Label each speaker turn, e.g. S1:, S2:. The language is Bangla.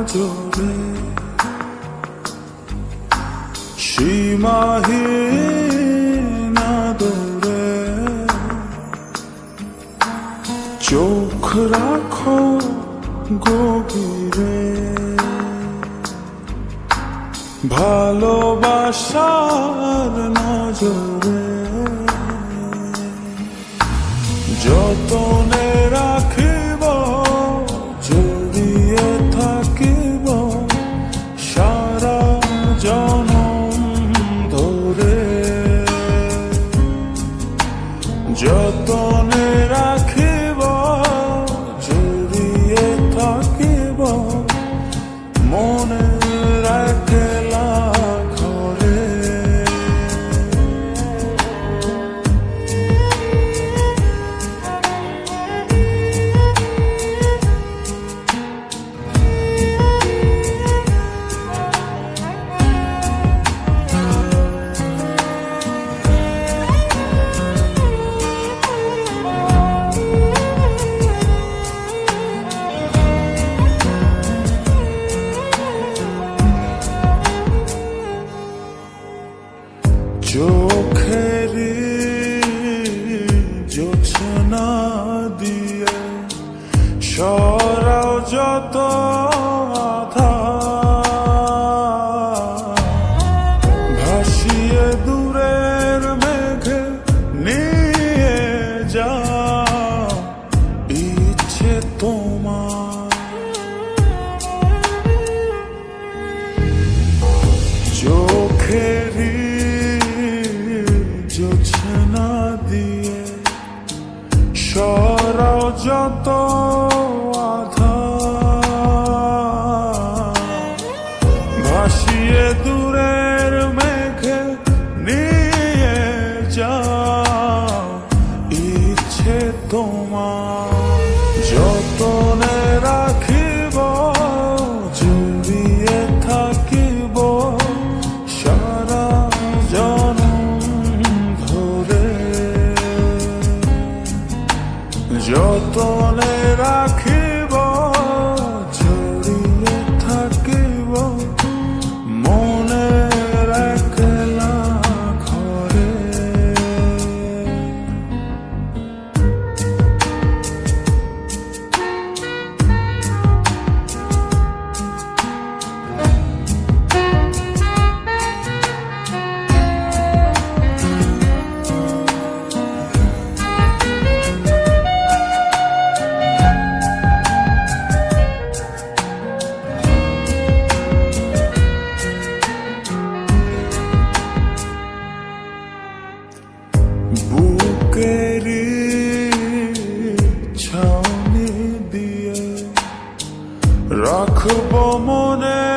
S1: নজরে সীমাহীন আদরে চোখ রাখো গভীরে ভালোবাসার নজরে যতনে রাখিব জড়িয়ে থাকিব সারা জনম ধরে যতনে রাখিব জড়িয়ে থাকিব মনে রাখলা ঘরে চোখেরি জোছনা দিয়ে সরাও যত আধার ভাসিয়ে দূরের মেঘে নিয়ে যা ইচ্ছে তোমার চোখেরি জোছনা দিয়ে সরাও যত আধার ভাসিয়ে দূরের মেঘে নিয়ে যাও ইচ্ছে তোমার যতনে রাখিব জড়িয়ে থাকিব সারা যতনে রাখিব জড়িয়ে থাকিব মনে রাখলা ঘরে বুকেরি ছাউনি দিয়ে রাখব মনে